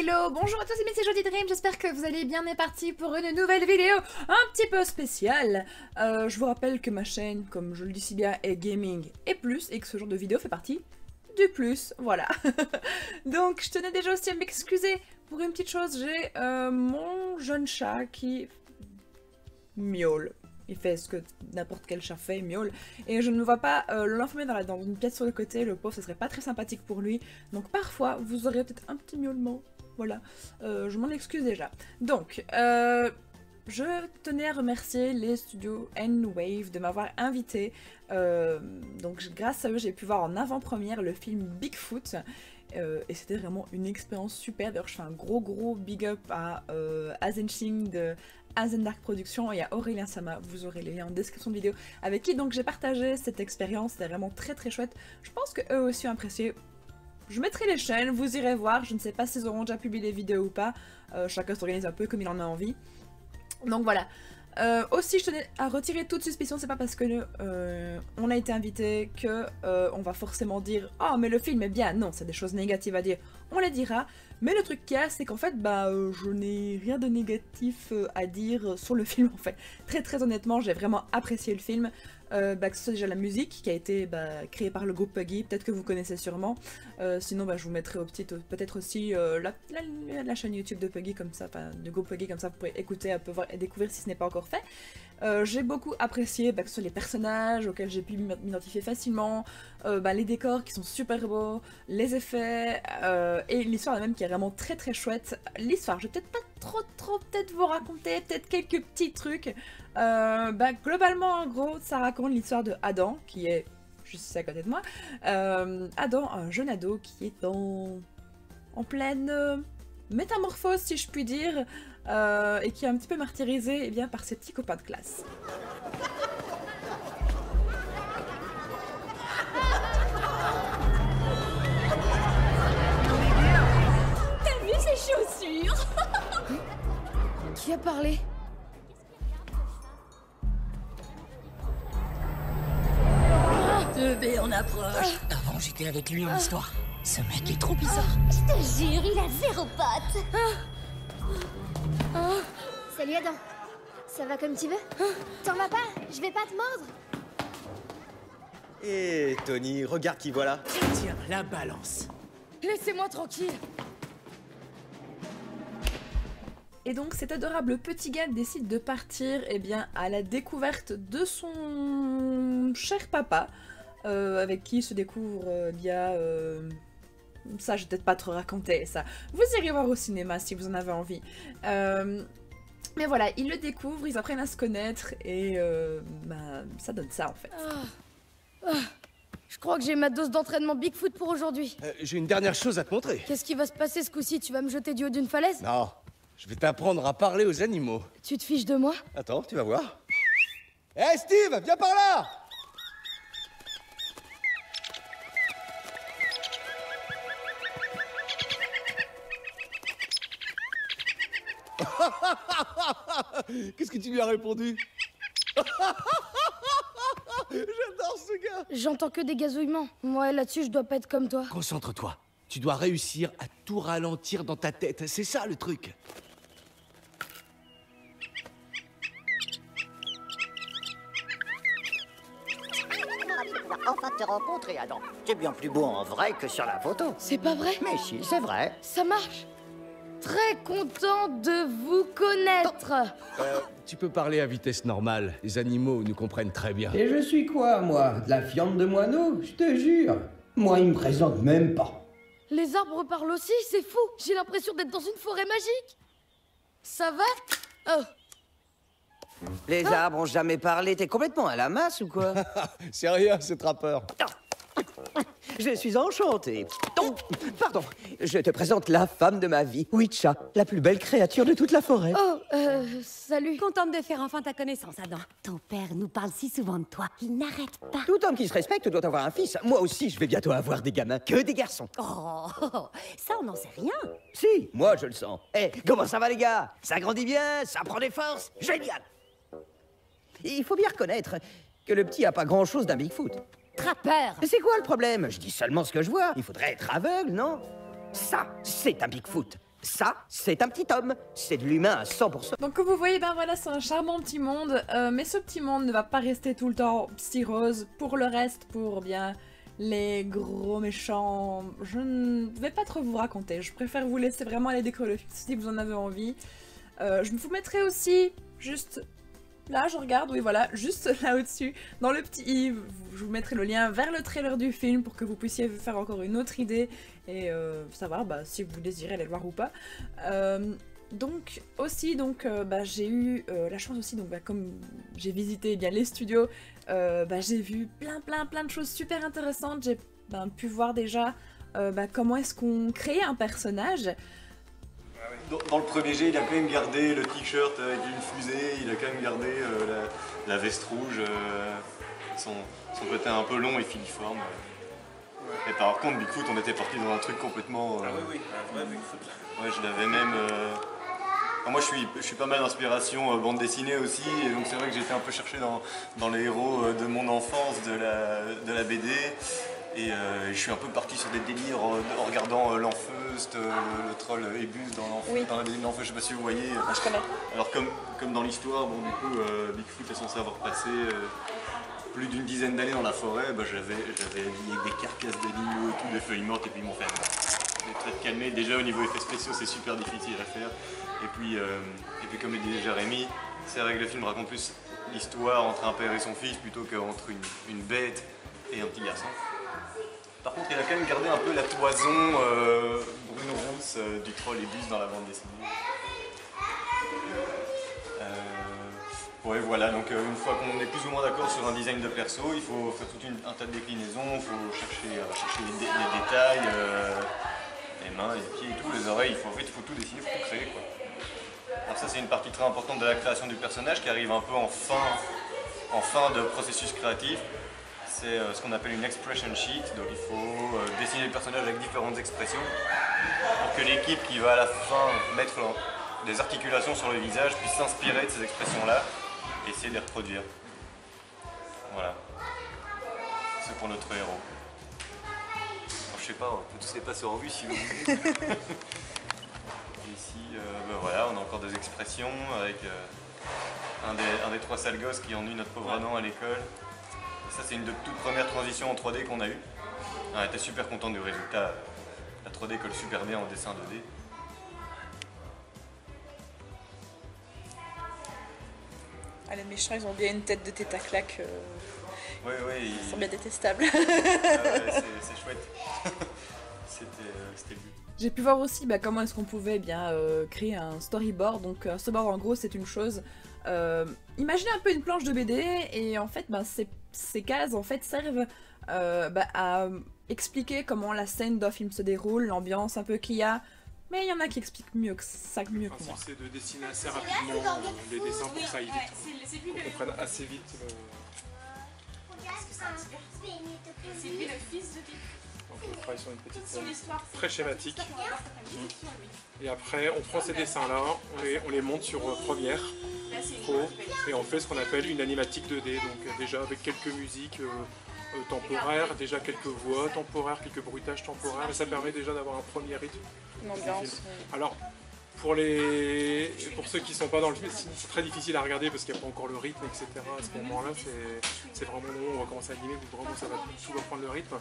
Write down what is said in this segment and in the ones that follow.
Hello, bonjour à tous, c'est Jody Dream, j'espère que vous allez bien, on est parti pour une nouvelle vidéo un petit peu spéciale. Je vous rappelle que ma chaîne, comme je le dis si bien, est gaming et plus, et que ce genre de vidéo fait partie du plus, voilà. Donc je tenais déjà aussi à m'excuser pour une petite chose, j'ai mon jeune chat qui miaule. Il fait ce que n'importe quel chat fait, il miaule. Et je ne me vois pas l'enfermer dans une pièce sur le côté, le pauvre, ce serait pas très sympathique pour lui. Donc parfois, vous aurez peut-être un petit miaulement. Voilà, je m'en excuse déjà. Donc, je tenais à remercier les studios N-Wave de m'avoir invité. Donc grâce à eux, j'ai pu voir en avant-première le film Bigfoot. Et c'était vraiment une expérience super. D'ailleurs, je fais un gros big up à Azenching de Azendark Productions et à Aurélien Sama. Vous aurez les liens en description de vidéo, avec qui donc j'ai partagé cette expérience. C'était vraiment très chouette. Je pense que eux aussi ont apprécié. Je mettrai les chaînes, vous irez voir. Je ne sais pas s'ils auront déjà publié des vidéos ou pas. Chacun s'organise un peu comme il en a envie. Donc voilà. Aussi, je tenais à retirer toute suspicion, c'est pas parce que on a été invité que on va forcément dire « Oh, mais le film est bien !» Non, c'est des choses négatives à dire, on les dira. Mais le truc qu'il y a, c'est qu'en fait, je n'ai rien de négatif à dire sur le film, en fait. Très honnêtement, j'ai vraiment apprécié le film. Que ce soit déjà la musique qui a été créée par le groupe Puggy, peut-être que vous connaissez sûrement. Sinon, je vous mettrai peut-être aussi la chaîne YouTube de Puggy, comme ça, du groupe Puggy, comme ça vous pourrez écouter, un peu voir et découvrir si ce n'est pas encore fait. J'ai beaucoup apprécié que ce soit les personnages auxquels j'ai pu m'identifier facilement, les décors qui sont super beaux, les effets, et l'histoire elle-même qui est vraiment très chouette. L'histoire, je vais peut-être pas trop peut-être vous raconter, peut-être quelques petits trucs. Globalement, en gros, ça raconte l'histoire de Adam, qui est juste ici à côté de moi. Adam, un jeune ado qui est en pleine métamorphose, si je puis dire, et qui est un petit peu martyrisé par ses petits copains de classe. T'as vu ces chaussures? Qui a parlé? Bébé, on approche. Avant, j'étais avec lui en histoire. Ce mec est trop bizarre. Je te jure, il a zéro patte. Salut Adam, ça va comme tu veux? T'en vas pas? Je vais pas te mordre. Hé Tony, regarde qui voilà. Tiens, la balance. Laissez-moi tranquille. Et donc cet adorable petit gars décide de partir à la découverte de son cher papa, avec qui il se découvre ça je vais peut-être pas trop raconter ça. Vous irez voir au cinéma si vous en avez envie. Mais voilà, ils le découvrent, ils apprennent à se connaître et ça donne ça en fait. Je crois que j'ai ma dose d'entraînement Bigfoot pour aujourd'hui. J'ai une dernière chose à te montrer. Qu'est-ce qui va se passer ce coup-ci? Tu vas me jeter du haut d'une falaise? Non, je vais t'apprendre à parler aux animaux. Tu te fiches de moi? Attends, tu vas voir. Hé Steve, viens par là! Qu'est-ce que tu lui as répondu? J'adore ce gars. J'entends que des gazouillements. Ouais, là-dessus, je dois pas être comme toi. Concentre-toi. Tu dois réussir à tout ralentir dans ta tête. C'est ça le truc. Enfin te rencontrer, Adam. Tu es bien plus beau en vrai que sur la photo. C'est pas vrai? Mais si, c'est vrai. Ça marche. Très content de vous connaître. Tu peux parler à vitesse normale. Les animaux nous comprennent très bien. Et je suis quoi, moi? De la fiente de moineau? Je te jure. Moi, il me présente même pas. Les arbres parlent aussi, c'est fou. J'ai l'impression d'être dans une forêt magique. Ça va? Oh. Les arbres ont jamais parlé. T'es complètement à la masse ou quoi? C'est rien, ce trappeur. Je suis enchanté. Oh, pardon. Je te présente la femme de ma vie, Witcha, la plus belle créature de toute la forêt. Oh, salut. Contente de faire enfin ta connaissance, Adam. Ton père nous parle si souvent de toi. Il n'arrête pas. Tout homme qui se respecte doit avoir un fils. Moi aussi, je vais bientôt avoir des gamins, que des garçons. Oh, ça on n'en sait rien. Si, moi je le sens. Eh, comment ça va les gars? Ça grandit bien, ça prend des forces. Génial. Il faut bien reconnaître que le petit a pas grand-chose d'un Bigfoot. Trappeur. Mais c'est quoi le problème? Je dis seulement ce que je vois. Il faudrait être aveugle, non? Ça, c'est un Bigfoot. Ça, c'est un petit homme. C'est de l'humain à 100%. Donc comme vous voyez, ben voilà, c'est un charmant petit monde, mais ce petit monde ne va pas rester tout le temps si rose. Pour le reste, pour bien les gros méchants, je ne vais pas trop vous raconter. Je préfère vous laisser vraiment aller découvrir le film si vous en avez envie. Je vous mettrai aussi juste... Là, je regarde, oui voilà, juste là au-dessus, dans le petit i, je vous mettrai le lien vers le trailer du film pour que vous puissiez faire encore une autre idée et savoir si vous désirez aller le voir ou pas. Donc aussi, j'ai eu la chance aussi, comme j'ai visité les studios, j'ai vu plein de choses super intéressantes. J'ai pu voir déjà comment est-ce qu'on crée un personnage. Dans le premier jet, il a quand même gardé le t-shirt avec une fusée, il a quand même gardé la veste rouge, son côté un peu long et filiforme. Et par contre, Bigfoot, on était parti dans un truc complètement... Ah oui, un vrai Bigfoot. Ouais, je l'avais même... Enfin, moi, je suis pas mal d'inspiration bande dessinée aussi, et donc c'est vrai que j'ai été un peu cherché dans les héros de mon enfance, de la BD. Et je suis un peu parti sur des délires en regardant l'Enfeust, le troll Ebus dans la BD de l'Enfeust, je sais pas si vous voyez. Je connais. Alors comme dans l'histoire, bon du coup Bigfoot est censé avoir passé plus d'une dizaine d'années dans la forêt, j'avais habillé avec des carcasses d'animaux et tout, des feuilles mortes, et puis ils m'ont fait des traits de calmer. Déjà au niveau effets spéciaux c'est super difficile à faire. Et puis comme le disait Jérémy, c'est vrai que le film raconte plus l'histoire entre un père et son fils plutôt qu'entre une bête et un petit garçon. Par contre, il a quand même gardé un peu la toison brune-rousse du troll Ebus dans la bande dessinée. Ouais, voilà, donc une fois qu'on est plus ou moins d'accord sur un design de perso, il faut faire tout un tas de déclinaisons, il faut chercher les détails, les mains, les pieds et tout, les oreilles, il faut tout dessiner, il faut tout créer, quoi. Alors ça, c'est une partie très importante de la création du personnage qui arrive un peu en fin de processus créatif. C'est ce qu'on appelle une expression sheet, donc il faut dessiner le personnage avec différentes expressions pour que l'équipe qui va à la fin mettre des articulations sur le visage puisse s'inspirer de ces expressions-là et essayer de les reproduire. Voilà. C'est pour notre héros. Alors, je sais pas, on peut tous les passer en revue si vous voulez. Et ici, voilà, on a encore des expressions avec un des 3 sales gosses qui ennuie notre pauvre Adam à l'école. Ça, c'est une de toutes premières transitions en 3D qu'on a eues. On était super content du résultat. La 3D colle super bien en dessin 2D. Ah, les méchants, ils ont bien une tête de tête à claque. Oui, ils sont bien détestables. Ah ouais, c'est chouette. C'était le but. J'ai pu voir aussi comment est-ce qu'on pouvait créer un storyboard. Donc un storyboard, en gros, c'est une chose... imaginez un peu une planche de BD et en fait ces cases en fait servent à expliquer comment la scène d'un film se déroule, l'ambiance un peu qu'il y a, mais il y en a qui expliquent mieux que moi. C'est de dessiner assez rapidement les dessins pour que ça aille vite, qu'on comprenne assez vite C'est lui le fils de Big. Donc on travaille sur une petite scène très schématique. Et après on prend ces dessins là, on les monte sur Premiere Pro et on fait ce qu'on appelle une animatique 2D, donc déjà avec quelques musiques temporaires, déjà quelques voix temporaires, quelques bruitages temporaires, et ça permet déjà d'avoir un premier rythme. Une ambiance. Alors pour ceux qui ne sont pas dans le film, c'est très difficile à regarder parce qu'il n'y a pas encore le rythme, etc. À ce moment-là, c'est vraiment le moment où on va commencer à animer, où vraiment tout va prendre le rythme.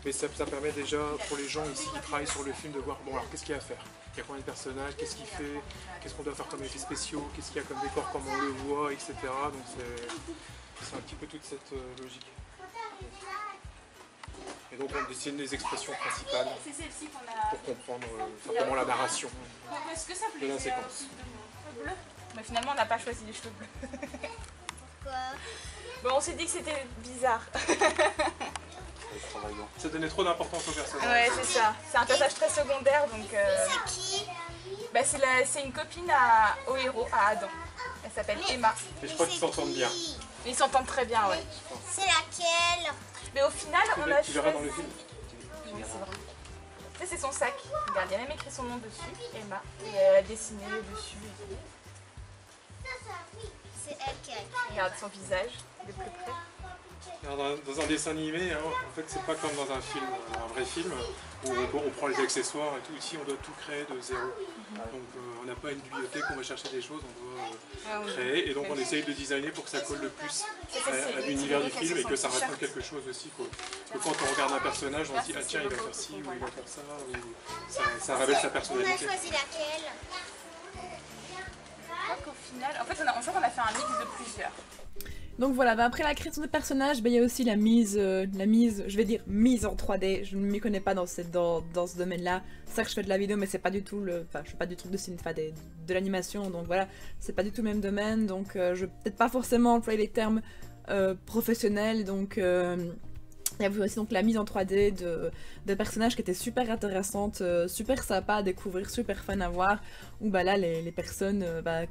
Mais ça permet déjà pour les gens ici qui travaillent sur le film de voir, bon alors qu'est-ce qu'il y a à faire? Il y a combien de personnages, qu'est-ce qu'il fait, qu'est-ce qu'on doit faire comme effets spéciaux, qu'est-ce qu'il y a comme décor, comment on le voit, etc. Donc c'est un petit peu toute cette logique. Et donc on dessine les expressions principales pour comprendre simplement la narration de la séquence. Bleu. Mais finalement on n'a pas choisi les cheveux bleus. Pourquoi? Bon, on s'est dit que c'était bizarre. Ça donnait trop d'importance au personnage. Ouais, c'est ça. C'est un personnage très secondaire donc... C'est qui? C'est une copine au héros, à Adam. Elle s'appelle Emma. Et je crois qu'ils s'entendent bien. Ils s'entendent très bien, ouais. C'est laquelle? Mais au final, on a choisi... Tu verras dans le film. Oui, c'est vrai. Ça, c'est son sac. Regarde, il y a même écrit son nom dessus, Emma. Et elle a dessiné dessus. C'est elle qui a écrit. Regarde son visage de plus près. Alors, dans un dessin animé, hein, en fait, c'est pas comme dans un film, un vrai film, où on prend les accessoires et tout. Ici, on doit tout créer de zéro. Donc, on n'a pas une bibliothèque, on va chercher des choses, on doit créer. Et donc, on essaye de designer pour que ça colle le plus à l'univers du film et que ça raconte quelque chose aussi, quoi. Parce que quand on regarde un personnage, on se dit, ah tiens, il va faire ci, ou il va faire ça, ou ça révèle sa personnalité. On a choisi laquelle? Je crois qu'au final, en fait, on sent qu'on a fait un mix de plusieurs. Donc voilà, bah après la création de personnages, bah il y a aussi la mise, je vais dire mise en 3D. Je ne m'y connais pas dans ce domaine-là. C'est ça que je fais de la vidéo, mais c'est pas du tout je fais pas du tout de l'animation, donc voilà, c'est pas du tout le même domaine, donc je vais peut-être pas forcément employer les termes professionnels, donc il y a aussi donc la mise en 3D de personnages qui était super intéressante, super sympa à découvrir, super fun à voir, où bah là les personnes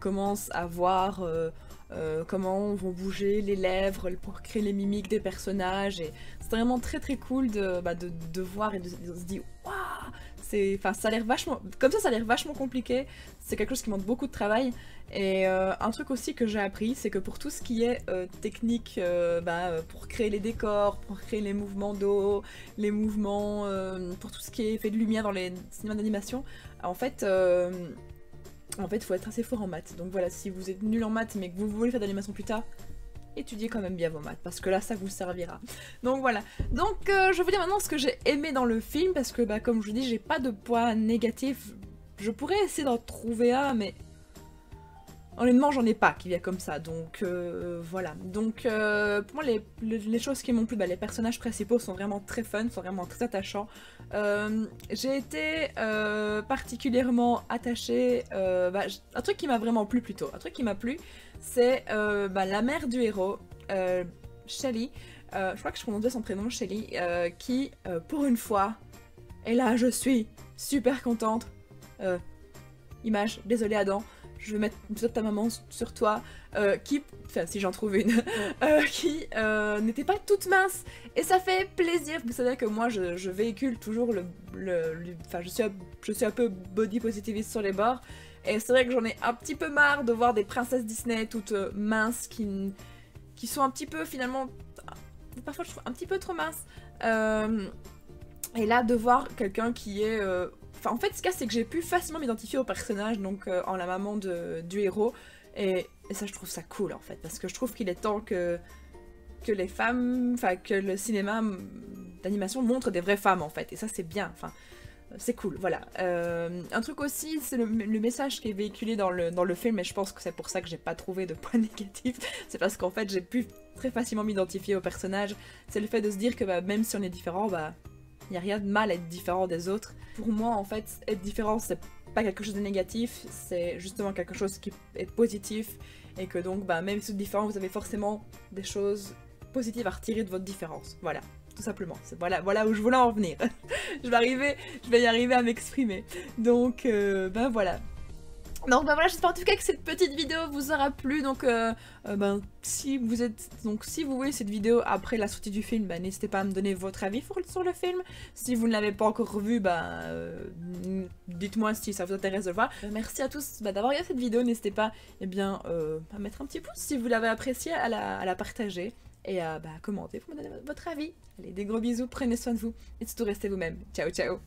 commencent à voir comment vont bouger les lèvres pour créer les mimiques des personnages, et c'est vraiment très très cool de voir et de se dire waouh, ça a l'air vachement, comme ça a l'air vachement compliqué, c'est quelque chose qui demande beaucoup de travail. Et un truc aussi que j'ai appris, c'est que pour tout ce qui est technique, pour créer les décors, pour créer les mouvements d'eau, les mouvements, pour tout ce qui est effet de lumière dans les cinémas d'animation, en fait, il faut être assez fort en maths. Donc voilà, si vous êtes nul en maths mais que vous voulez faire d'animation plus tard, étudiez quand même bien vos maths, parce que là, ça vous servira. Donc voilà. Donc je vais vous dire maintenant ce que j'ai aimé dans le film, parce que comme je vous dis, j'ai pas de points négatifs. Je pourrais essayer d'en trouver un, mais honnêtement, j'en ai pas qui vient comme ça, donc voilà. Donc pour moi, les choses qui m'ont plu, les personnages principaux sont vraiment très fun, sont vraiment très attachants. J'ai été particulièrement attachée, un truc qui m'a vraiment plu plutôt, un truc qui m'a plu, c'est la mère du héros, Shelly, je crois que je prononçais son prénom, Shelly, qui, pour une fois, et là je suis super contente, image, désolée Adam, je vais mettre une photo de ta maman sur toi, si j'en trouve une, qui n'était pas toute mince, et ça fait plaisir. Vous savez que moi je véhicule toujours je suis un peu body positiviste sur les bords, et c'est vrai que j'en ai un petit peu marre de voir des princesses Disney toutes minces qui sont un petit peu finalement, parfois je trouve un petit peu trop minces, et là de voir quelqu'un qui est en fait, ce qu'il y a, c'est que j'ai pu facilement m'identifier au personnage, donc en la maman du héros, et ça, je trouve ça cool, en fait, parce que je trouve qu'il est temps que les femmes, que le cinéma d'animation montre des vraies femmes, en fait, et ça, c'est bien, c'est cool, voilà. Un truc aussi, c'est le message qui est véhiculé dans le film, et je pense que c'est pour ça que j'ai pas trouvé de points négatifs, c'est parce qu'en fait, j'ai pu très facilement m'identifier au personnage, c'est le fait de se dire que même si on est différent, il n'y a rien de mal à être différent des autres. Pour moi, en fait, être différent, c'est pas quelque chose de négatif, c'est justement quelque chose qui est positif, et que donc, même si vous êtes différent, vous avez forcément des choses positives à retirer de votre différence. Voilà, tout simplement. Voilà où je voulais en venir. je vais y arriver à m'exprimer. Donc, voilà. Donc voilà, j'espère en tout cas que cette petite vidéo vous aura plu. Donc si vous voyez cette vidéo après la sortie du film, n'hésitez pas à me donner votre avis sur le film. Si vous ne l'avez pas encore vu, dites-moi si ça vous intéresse de le voir. Merci à tous d'avoir regardé cette vidéo. N'hésitez pas à mettre un petit pouce si vous l'avez appréciée, à la partager et à commenter pour me donner votre avis. Allez, des gros bisous, prenez soin de vous et surtout restez vous-même. Ciao ciao.